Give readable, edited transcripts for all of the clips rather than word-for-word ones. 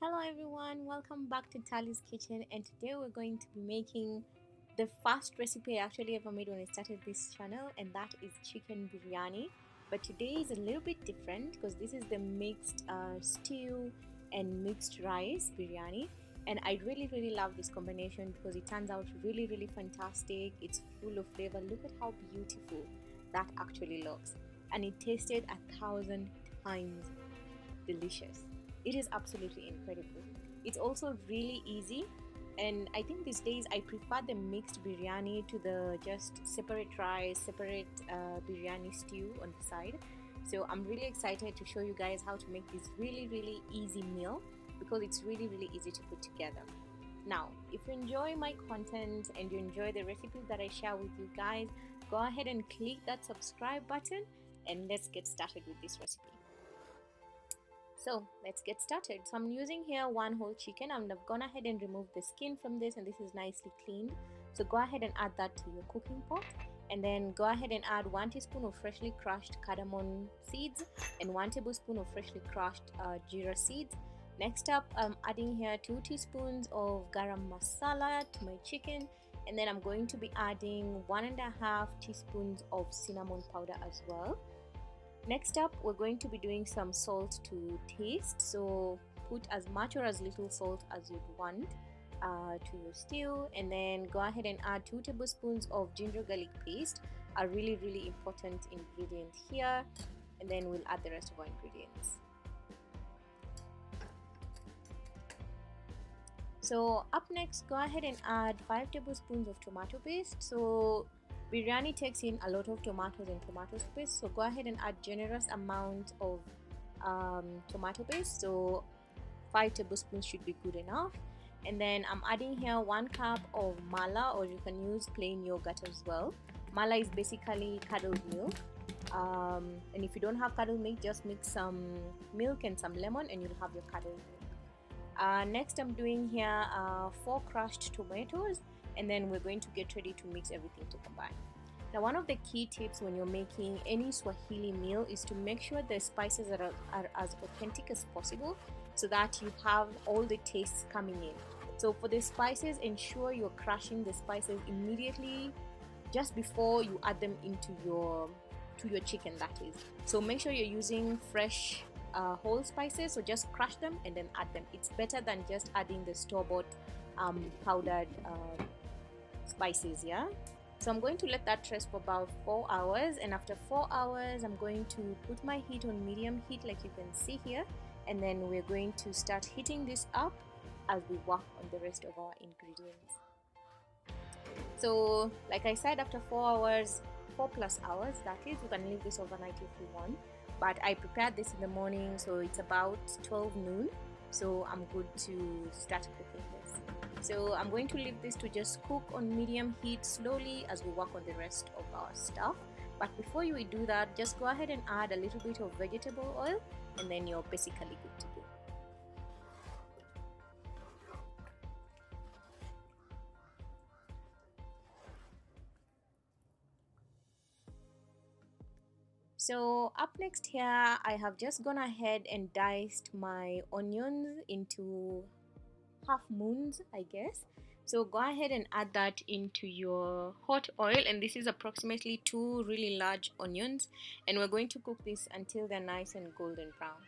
Hello everyone, welcome back to Tali's Kitchen, and today we're going to be making the first recipe I actually ever made when I started this channel, and that is chicken biryani. But today is a little bit different because this is the mixed stew and mixed rice biryani, and I really love this combination because it turns out really fantastic. It's full of flavor. Look at how beautiful that actually looks, and it tasted 1,000 times delicious. It is absolutely incredible. It's also really easy, and I think these days I prefer the mixed biryani to the just separate rice, separate biryani stew on the side. So I'm really excited to show you guys how to make this really easy meal because it's really easy to put together. Now, if you enjoy my content and you enjoy the recipes that I share with you guys, go ahead and click that subscribe button and let's get started with this recipe. So let's get started. So I'm using here one whole chicken, and I've gone ahead and removed the skin from this, and this is nicely cleaned. So go ahead and add that to your cooking pot, and then go ahead and add 1 teaspoon of freshly crushed cardamom seeds and 1 tablespoon of freshly crushed jeera seeds. Next up, I'm adding here 2 teaspoons of garam masala to my chicken, and then I'm going to be adding 1.5 teaspoons of cinnamon powder as well. Next up, we're going to be doing some salt to taste. So put as much or as little salt as you'd want to your stew, and then go ahead and add 2 tablespoons of ginger garlic paste, a really important ingredient here, and then we'll add the rest of our ingredients. So up next, go ahead and add 5 tablespoons of tomato paste. So biryani takes in a lot of tomatoes and tomato paste, so go ahead and add generous amount of tomato paste. So 5 tablespoons should be good enough. And then I'm adding here 1 cup of mala, or you can use plain yogurt as well. Mala is basically curdled milk, and if you don't have curdled milk, just mix some milk and some lemon and you'll have your curdled milk. Next, I'm doing here 4 crushed tomatoes, and then we're going to get ready to mix everything to combine. Now, one of the key tips when you're making any Swahili meal is to make sure the spices are as authentic as possible so that you have all the tastes coming in. So for the spices, ensure you're crushing the spices immediately just before you add them into your chicken, that is. So make sure you're using fresh whole spices, so just crush them and then add them. It's better than just adding the store-bought powdered spices. Yeah, so I'm going to let that rest for about 4 hours, and after 4 hours I'm going to put my heat on medium heat like you can see here, and then we're going to start heating this up as we work on the rest of our ingredients. So like I said, after 4 hours, 4+ hours that is, you can leave this overnight if you want, but I prepared this in the morning, so it's about 12 noon, so I'm good to start cooking this. So I'm going to leave this to just cook on medium heat slowly as we work on the rest of our stuff. But before you do that, just go ahead and add a little bit of vegetable oil, and then you're basically good to go. So up next here, I have just gone ahead and diced my onions into half moons, I guess. So go ahead and add that into your hot oil, and this is approximately 2 really large onions, and we're going to cook this until they're nice and golden brown.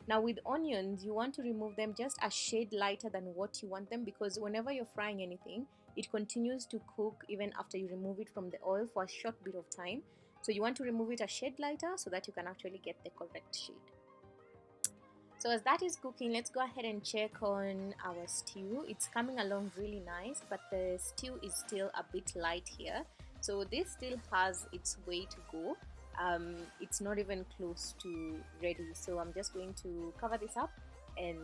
Now with onions, you want to remove them just a shade lighter than what you want them, because whenever you're frying anything, it continues to cook even after you remove it from the oil for a short bit of time. So you want to remove it a shade lighter so that you can actually get the correct shade. So as that is cooking, let's go ahead and check on our stew. It's coming along really nice, but the stew is still a bit light here. So this still has its way to go. It's not even close to ready. So I'm just going to cover this up and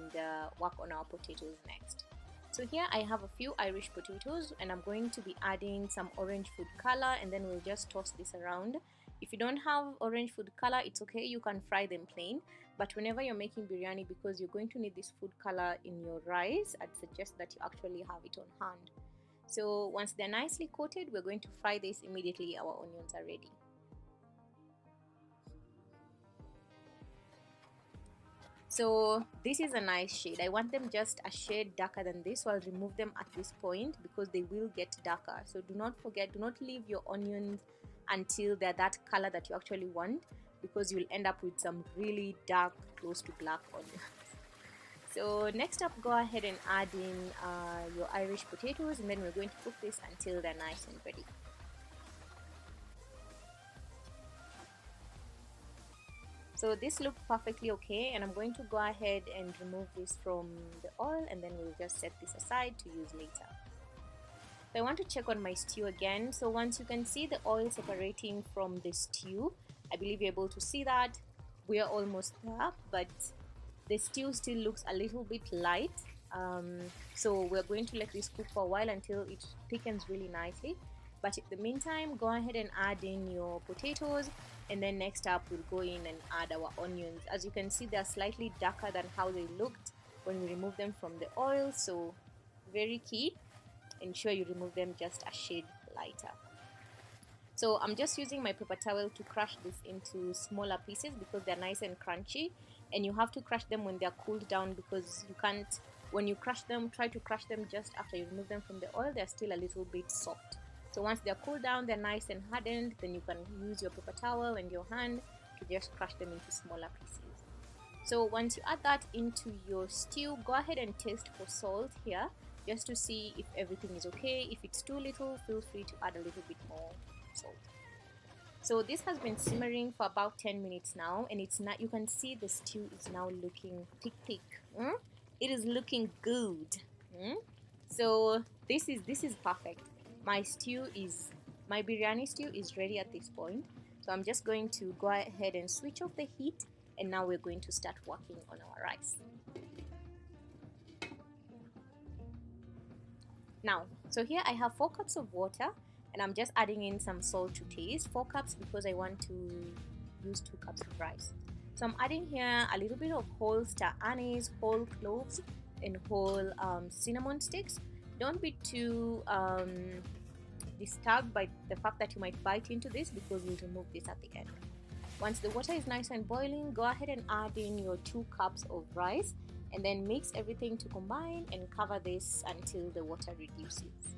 work on our potatoes next. So here I have a few Irish potatoes, and I'm going to be adding some orange food color, and then we'll just toss this around. If you don't have orange food color, it's okay, you can fry them plain. But whenever you're making biryani, because you're going to need this food color in your rice, I'd suggest that you actually have it on hand. So once they're nicely coated, we're going to fry this immediately our onions are ready. So this is a nice shade. I want them just a shade darker than this, so I'll remove them at this point because they will get darker. So do not forget, do not leave your onions until they're that color that you actually want, because you'll end up with some really dark, close to black onions. So next up, go ahead and add in your Irish potatoes, and then we're going to cook this until they're nice and ready. So this looked perfectly okay, and I'm going to go ahead and remove this from the oil, and then we'll just set this aside to use later. So I want to check on my stew again. So once you can see the oil separating from the stew, I believe you're able to see that. We are almost there, but the stew still looks a little bit light. So we're going to let this cook for a while until it thickens really nicely. But in the meantime, go ahead and add in your potatoes, and then next up we'll go in and add our onions. As you can see, they're slightly darker than how they looked when we removed them from the oil, so very key, ensure you remove them just a shade lighter. So I'm just using my paper towel to crush this into smaller pieces because they're nice and crunchy, and you have to crush them when they're cooled down, because you can't, when you crush them, try to crush them just after you remove them from the oil, they're still a little bit soft. So once they're cooled down, they're nice and hardened, then you can use your paper towel and your hand to just crush them into smaller pieces. So once you add that into your stew, go ahead and taste for salt here, just to see if everything is okay. If it's too little, feel free to add a little bit more salt. So this has been simmering for about 10 minutes now, and it's not, you can see the stew is now looking thick. It is looking good. So this is perfect. My biryani stew is ready at this point. So I'm just going to go ahead and switch off the heat, and now we're going to start working on our rice. Now, so here I have 4 cups of water, and I'm just adding in some salt to taste. 4 cups because I want to use 2 cups of rice. So I'm adding here a little bit of whole star anise, whole cloves, and whole cinnamon sticks. Don't be too disturbed by the fact that you might bite into this, because we'll remove this at the end. Once the water is nice and boiling, go ahead and add in your 2 cups of rice, and then mix everything to combine and cover this until the water reduces.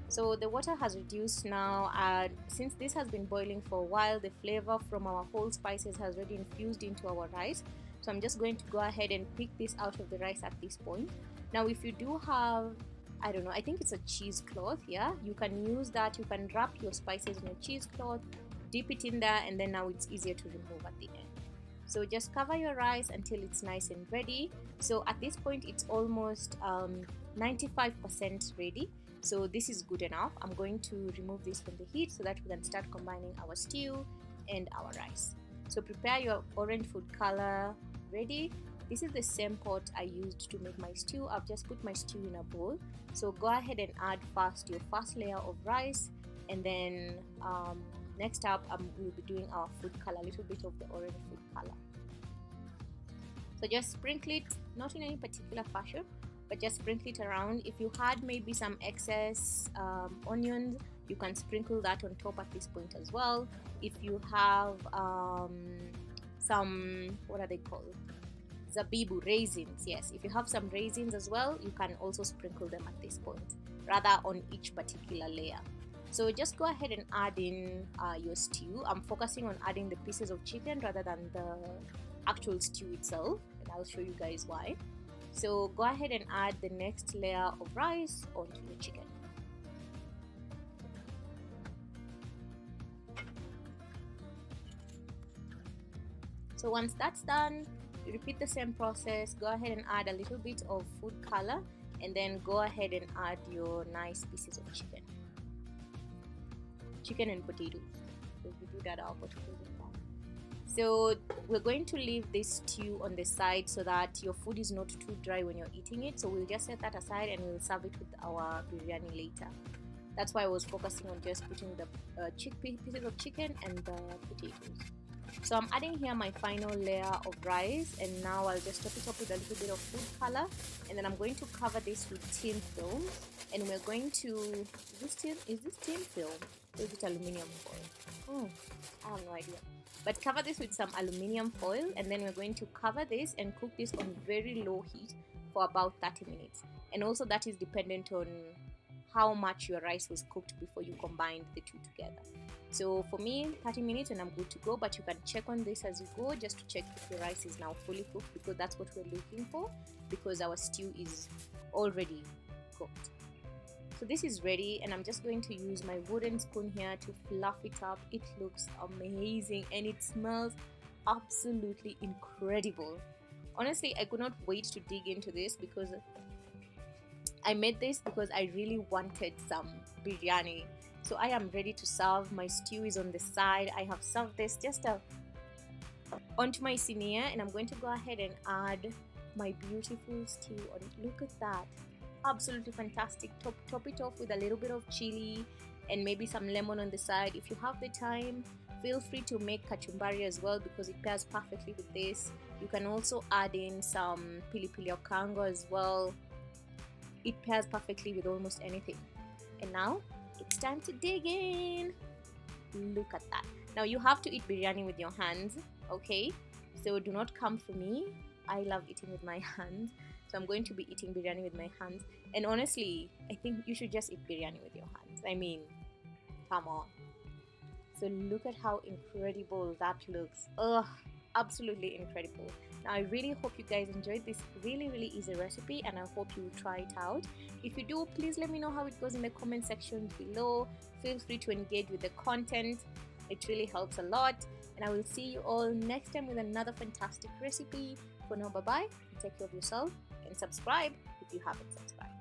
So the water has reduced now, and since this has been boiling for a while, the flavor from our whole spices has already infused into our rice. So I'm just going to go ahead and pick this out of the rice at this point. Now if you do have, I don't know, I think it's a cheesecloth, yeah, you can use that. You can wrap your spices in a cheesecloth, dip it in there, and then now it's easier to remove at the end. So just cover your rice until it's nice and ready. So at this point it's almost 95% ready. So this is good enough. I'm going to remove this from the heat so that we can start combining our stew and our rice. So prepare your orange food color ready. This is the same pot I used to make my stew. I've just put my stew in a bowl. So go ahead and add first your first layer of rice, and then next up we'll be doing our food color, a little bit of the orange food color. So just sprinkle it, not in any particular fashion, but just sprinkle it around. If you had maybe some excess onions, you can sprinkle that on top at this point as well. If you have some, what are they called? Zabibu, raisins. Yes, if you have some raisins as well, you can also sprinkle them at this point, rather on each particular layer. So just go ahead and add in your stew. I'm focusing on adding the pieces of chicken rather than the actual stew itself, and I'll show you guys why. So go ahead and add the next layer of rice onto the chicken. So once that's done, you repeat the same process. Go ahead and add a little bit of food color, and then go ahead and add your nice pieces of chicken and potatoes. So we do that, our potatoes in that. So we're going to leave this stew on the side so that your food is not too dry when you're eating it. So we'll just set that aside and we'll serve it with our biryani later. That's why I was focusing on just putting the pieces of chicken and the potatoes. So I'm adding here my final layer of rice, and now I'll just top it up with a little bit of food color, and then I'm going to cover this with tin film, and we're going to, is this tin film or is it aluminium foil? I have no idea. But cover this with some aluminium foil, and then we're going to cover this and cook this on very low heat for about 30 minutes. And also that is dependent on how much your rice was cooked before you combined the two together. So for me, 30 minutes and I'm good to go, but you can check on this as you go just to check if your rice is now fully cooked, because that's what we're looking for, because our stew is already cooked. So this is ready, and I'm just going to use my wooden spoon here to fluff it up. It looks amazing and it smells absolutely incredible. Honestly, I could not wait to dig into this, because I made this because I really wanted some biryani. So I am ready to serve. My stew is on the side. I have served this just onto my sinia, and I'm going to go ahead and add my beautiful stew on it. Look at that. Absolutely fantastic. Top it off with a little bit of chili and maybe some lemon on the side. If you have the time, feel free to make kachumbari as well, because it pairs perfectly with this. You can also add in some pili pili okango as well. It pairs perfectly with almost anything. And now it's time to dig in. Look at that. Now you have to eat biryani with your hands, okay? So do not come for me. I love eating with my hands, so I'm going to be eating biryani with my hands. And honestly, I think you should just eat biryani with your hands. I mean, come on. So look at how incredible that looks. Ugh, absolutely incredible. Now I really hope you guys enjoyed this really easy recipe, and I hope you will try it out. If you do, please let me know how it goes in the comment section below. Feel free to engage with the content. It really helps a lot, and I will see you all next time with another fantastic recipe. For now, bye bye, take care of yourself and subscribe if you haven't subscribed.